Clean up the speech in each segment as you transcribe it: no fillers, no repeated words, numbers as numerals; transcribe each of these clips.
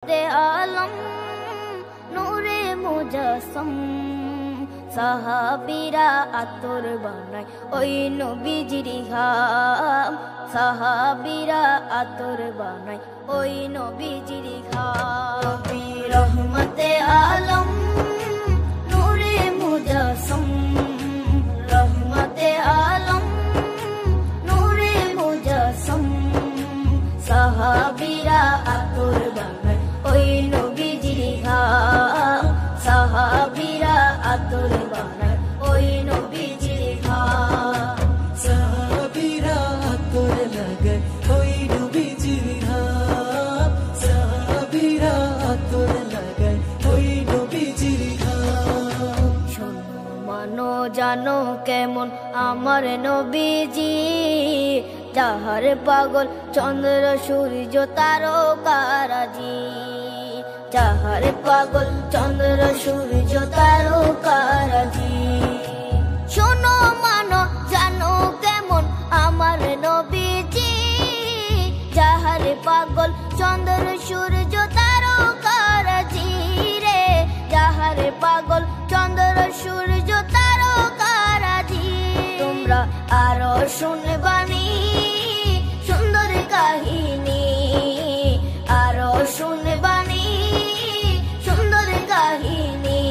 आलम नूरे मुजस्सम साहाबीरा आतोर बानाय ओई नबीजिर घाम साहाबीरा आतोर बानाय ओई नबीजिर घाम नबी रहमते आलम नूरे मुजस्सम रहमते आलम नूरे मुजस्सम साहाबीरा आतोर बानाय ओई नबीजिर घाम साहाबीरा आतोर बानाय ओई नबीजिर घाम साहाबीरा आतोर लागाय ओई नबीजिर घाम साहाबीरा आतोर लागाय ओई नबीजिर घाम शोनो मानो जानो केमन आमार नबीजी যাহার পাগল চন্দ্র সূর্য তারকারাজি যাহার পাগল চন্দ্র সূর্য তারকারাজি শোনো মানো জানো কেমন আমার নবীজি যাহার পাগল চন্দ্র সূর্য তারকারাজি রে যাহার পাগল চন্দ্র সূর্য তারকারাজি তোমরা আরো শুনবানি সুন্দর কাহিনী আরো শুনবানি সুন্দর কাহিনী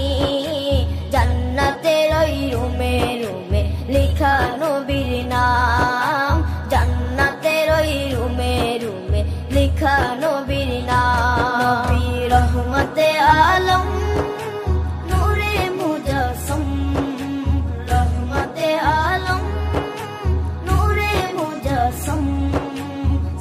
জান্নাতের ওই রুমে রুমে লেখা নবীর নাম জান্নাতের ওই রুমে রুমে লেখা নবীর নাম নবী রহমতে আলম নূরে মুজস্সম রহমতে আলম নূরে মুজস্সম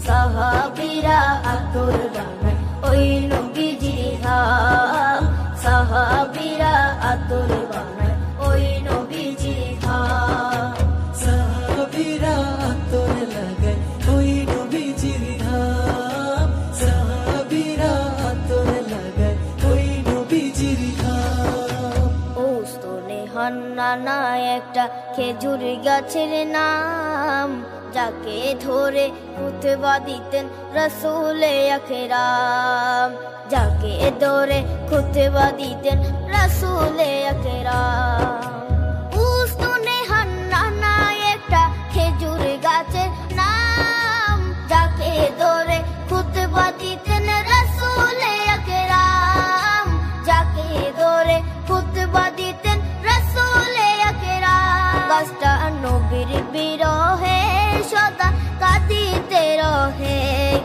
সাহাবীরা আতোর বানায় ওই নবীজির ঘাম সাহাবীরা আতোর বানায় ওই নবীজির ঘাম সাহাবীরা আতোর লাগায় ওই নবীজির ঘাম সাহাবীরা আতোর লাগায় ওই নবীজির ঘাম ওস্তনে হান্নানা একটা খেজুর গাছের নাম যাকে ধরে খুতবা দিতেন রাসূলে আকরাম যাকে ধরে খুতবা দিতেন রাসূলে আকরাম ওস্তনে হান্নানা একটা খেজুর গাছের নাম যাকে ধরে খুতবা দিতেন রাসূলে আকরাম যাকে ধরে খুতবা দিতেন রাসূলে আকরাম গাছটা নবীর বিরহে সদা কাঁদিতে রহে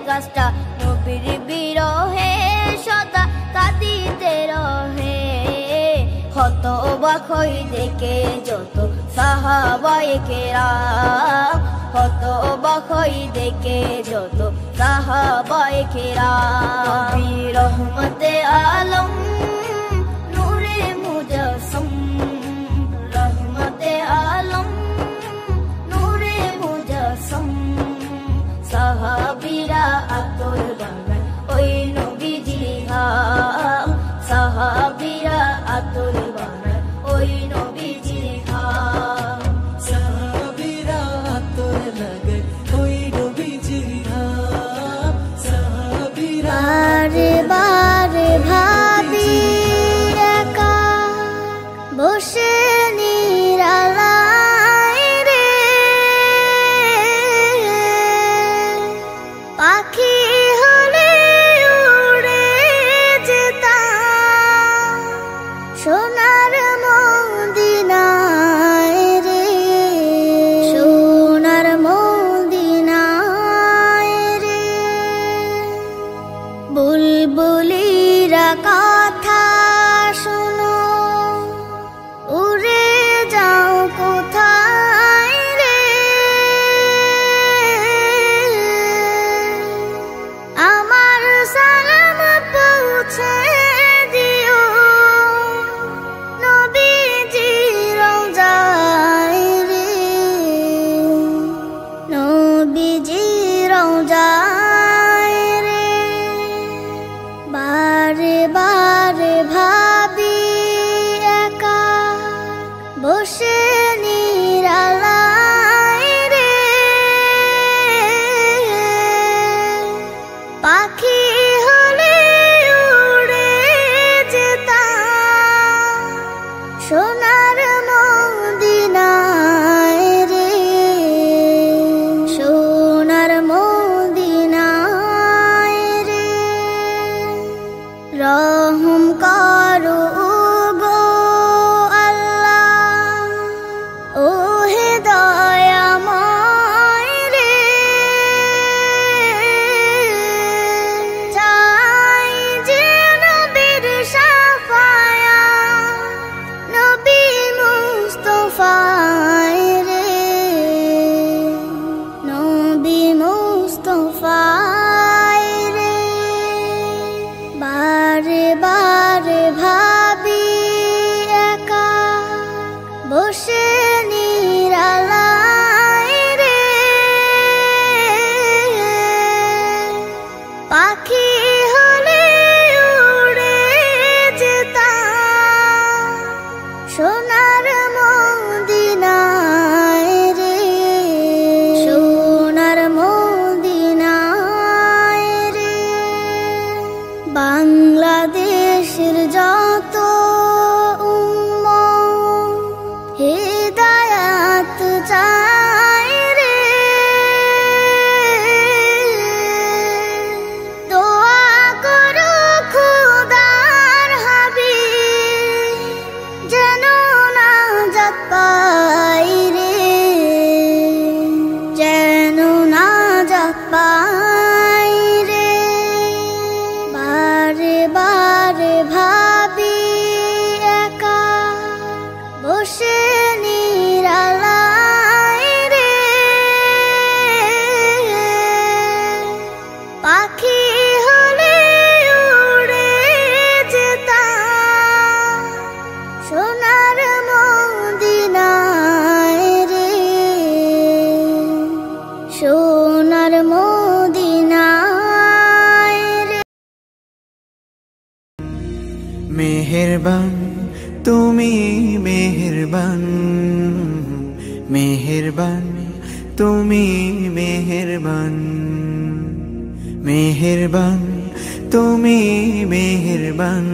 গাছটা নবীর বিরহে সদা কাঁদিতে রহে হতবাক হই দেখে যত সাহাবায়ে কেরাম হতবাক হই দেখে যত সাহাবায়ে কেরাম নবী রহমতে আলম নূরে মুজস্সম রহমতে আলম নূরে মুজস্সম সাহাবীরা আতোর বানায় ওই নবীজির ঘাম সাহাবীরা আতোর বানায় ওই নবীজির ঘাম সাহাবীরা আতোর লাগায় ওই নবীজির ঘাম সাহাবীরা বারে বারে ভাবি একা বসে নিরালায় রে পাখি হলে উড়ে যেতাম সোনার মদিনায় রে সোনার মদিনায় রে বুলবুলিরা কথা শোনো উড়ে যাও কোথায় রে আমার সালাম পৌঁছে দিও নবীজি রওজায় রে নবীজি রওজায় রে বারে বারে ভাবি একা বসে নিরালায় রে পাখি হলে রহম করো গো আল্লাহ, ও হে দয়াময় রে। চাই যে নবীর শাফায়াত, নবী মুস্তাফায় রে, নবী মুস্তাফায় রে। বারে বারে ভাবি একা বসে নিরালায় রে, পাখি হলে উড়ে যেতাম সোনার মদিনায় রে, সোনার মদিনায় রে। বাংলাদেশের যত উম্মত হিদায়াত চায় রে, দোয়া করো খোদার হাবিব যেন নাজাত পাই রে, যেন নাজাত পাই রে। বারে বারে ভাবি একা বসে নিরালায় রে, পাখি হলে উড়ে যেতাম সোনার মদিনায় রে, সোনার মদিনায় রে। মেহেরবান তুমি মেহেরবান, মেহেরবান তুমি মেহেরবান, মেহেরবান তুমি মেহেরবান,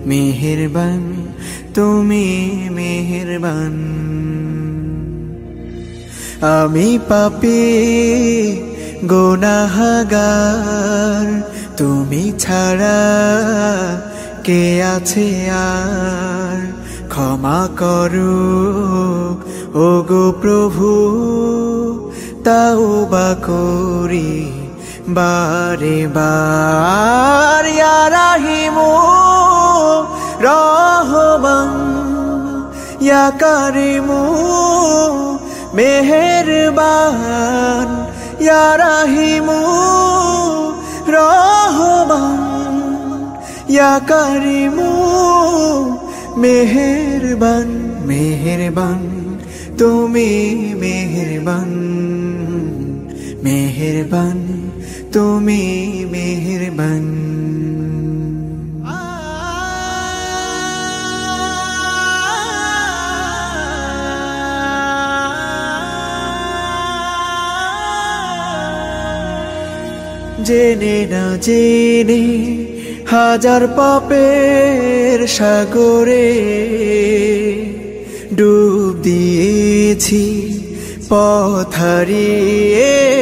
মেহেরবান তুমি মেহেরবান। আমি পাপী গুনাহগার, তুমি ছাড়া কে আছে আর। ক্ষমা করো ওগো প্রভু, তাওবা করি বারে বার। ইয়া রাহিমু রহমান, ইয়া কারিমু মেহেরবান, ইয়া রাহিমু রহমান, ইয়া কারিমু মেহেরবান। মেহেরবান তুমি মেহেরবান, মেহেরবান তুমি মেহেরবান। জেনে না জেনে হাজার পাপের সাগরে ডুব দিয়েছি পথ হারিয়ে।